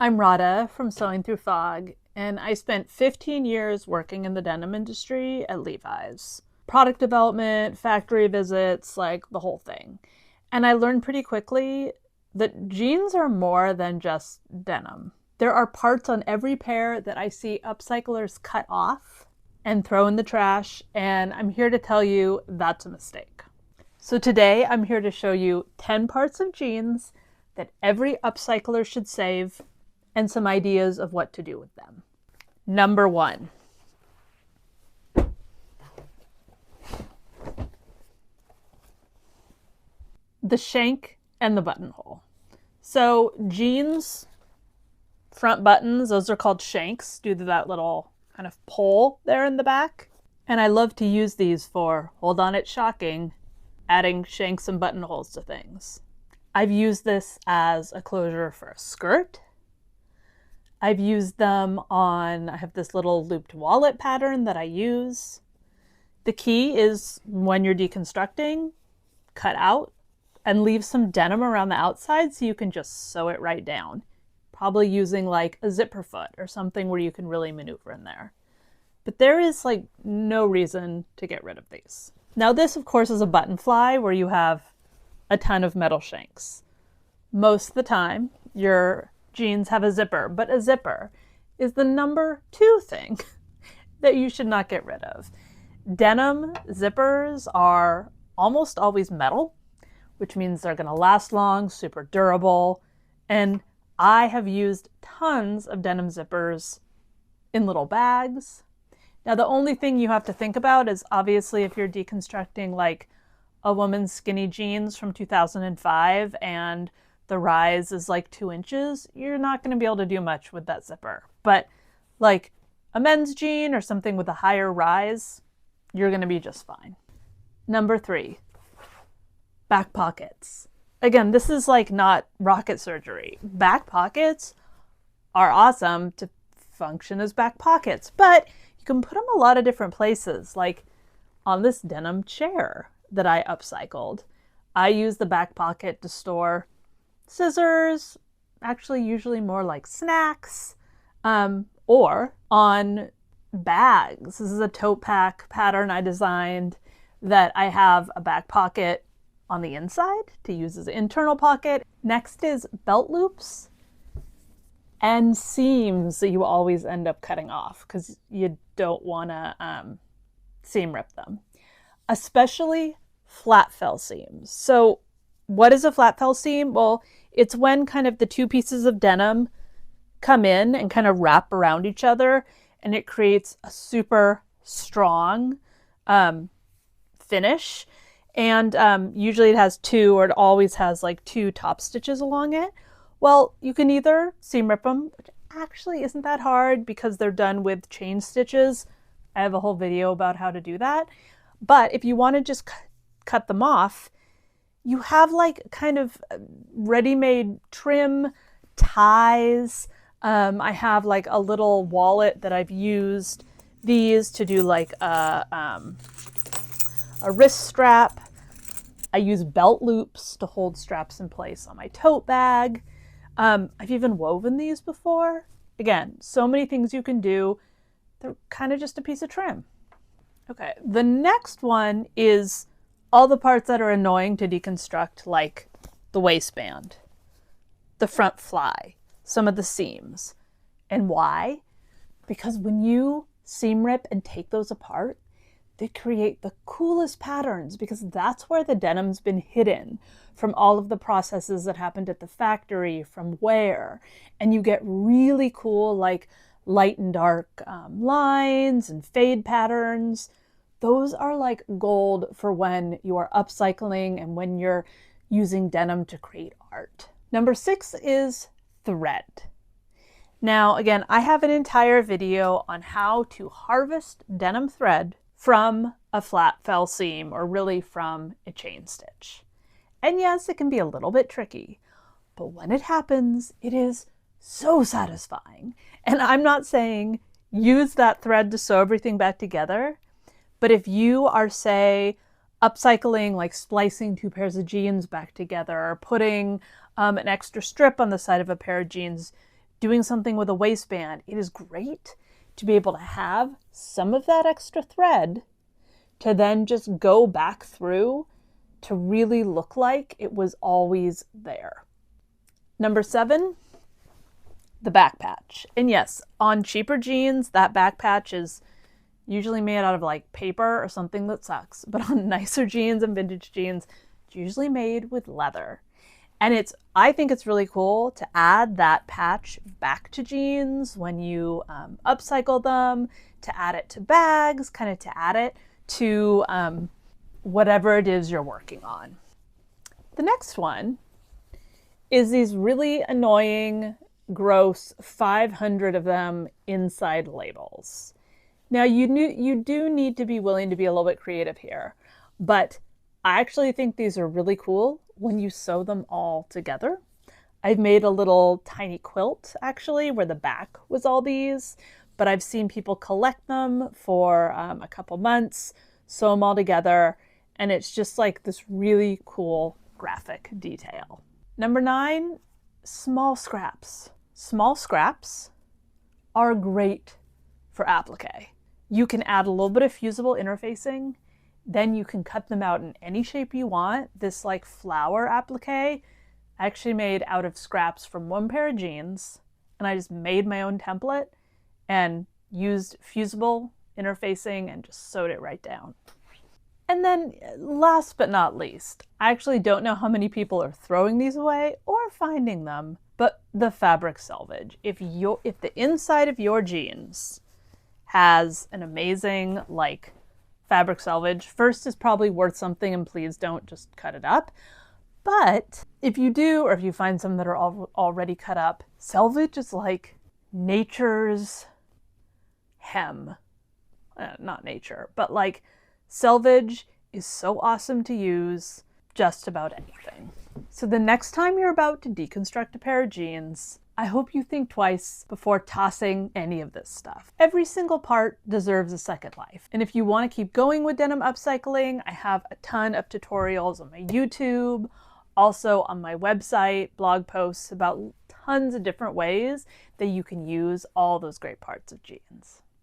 I'm Rada from Sewing Through Fog, and I spent 15 years working in the denim industry at Levi's. Product development, factory visits, like the whole thing. And I learned pretty quickly that jeans are more than just denim. There are parts on every pair that I see upcyclers cut off and throw in the trash, and I'm here to tell you that's a mistake. So today I'm here to show you 10 parts of jeans that every upcycler should save and some ideas of what to do with them. Number 1. The shank and the buttonhole. So jeans, front buttons, those are called shanks due to that little kind of pole there in the back. And I love to use these for, hold on, it's shocking, adding shanks and buttonholes to things. I've used this as a closure for a skirt. I've used them on, I have this little looped wallet pattern that I use. The key is when you're deconstructing, cut out and leave some denim around the outside so you can just sew it right down. Probably using like a zipper foot or something where you can really maneuver in there. But there is like no reason to get rid of these. Now this of course is a button fly where you have a ton of metal shanks. Most of the time your jeans have a zipper, but a zipper is the number 2 thing that you should not get rid of. Denim zippers are almost always metal, which means they're going to last long, super durable, and I have used tons of denim zippers in little bags. Now the only thing you have to think about is obviously if you're deconstructing like a woman's skinny jeans from 2005 and the rise is like 2 inches, you're not going to be able to do much with that zipper. But like a men's jean or something with a higher rise, you're going to be just fine. Number 3, back pockets. Again, this is like not rocket surgery. Back pockets are awesome to function as back pockets, but you can put them a lot of different places, like on this denim chair that I upcycled. I use the back pocket to store scissors, actually usually more like snacks, or on bags. This is a tote pack pattern I designed that I have a back pocket on the inside to use as an internal pocket. Next is belt loops and seams that you always end up cutting off because you don't want to seam rip them, especially flat fell seams. So what is a flat fell seam? Well, it's when kind of the 2 pieces of denim come in and kind of wrap around each other, and it creates a super strong finish. And usually it has 2, or it always has like 2 top stitches along it. Well, you can either seam rip them, which actually isn't that hard because they're done with chain stitches. I have a whole video about how to do that. But if you want to just cut them off, you have like kind of ready-made trim ties. I have like a little wallet that I've used these to do like a wrist strap. I use belt loops to hold straps in place on my tote bag. I've even woven these before. Again, so many things you can do. They're kind of just a piece of trim. Okay, the next one is all the parts that are annoying to deconstruct, like the waistband, the front fly, some of the seams. And why? Because when you seam rip and take those apart, they create the coolest patterns because that's where the denim's been hidden from all of the processes that happened at the factory, from wear. And you get really cool like light and dark lines and fade patterns. Those are like gold for when you are upcycling and when you're using denim to create art. Number 6 is thread. Now, again, I have an entire video on how to harvest denim thread from a flat fell seam, or really from a chain stitch. And yes, it can be a little bit tricky, but when it happens, it is so satisfying. And I'm not saying use that thread to sew everything back together, but if you are, say, upcycling, like splicing 2 pairs of jeans back together, or putting an extra strip on the side of a pair of jeans, doing something with a waistband, it is great to be able to have some of that extra thread to then just go back through to really look like it was always there. Number 7, the back patch. And yes, on cheaper jeans, that back patch is usually made out of like paper or something that sucks. But on nicer jeans and vintage jeans, it's usually made with leather. And I think it's really cool to add that patch back to jeans when you upcycle them, to add it to bags, kind of to add it to whatever it is you're working on. The next one is these really annoying, gross 500 of them inside labels. Now you do need to be willing to be a little bit creative here, but I actually think these are really cool when you sew them all together. I've made a little tiny quilt actually where the back was all these, but I've seen people collect them for a couple months, sew them all together, and it's just like this really cool graphic detail. Number 9, small scraps. Small scraps are great for applique. You can add a little bit of fusible interfacing, then you can cut them out in any shape you want. This like flower applique I actually made out of scraps from one pair of jeans, and I just made my own template and used fusible interfacing and just sewed it right down. And then last but not least, I actually don't know how many people are throwing these away or finding them, but the fabric salvage. If the inside of your jeans has an amazing like fabric salvage, first is probably worth something, and please don't just cut it up. But if you do, or if you find some that are already cut up, salvage is like nature's hem. Not nature, but like salvage is so awesome to use just about anything. So the next time you're about to deconstruct a pair of jeans, I hope you think twice before tossing any of this stuff. Every single part deserves a second life. And if you want to keep going with denim upcycling, I have a ton of tutorials on my YouTube, also on my website, blog posts about tons of different ways that you can use all those great parts of jeans.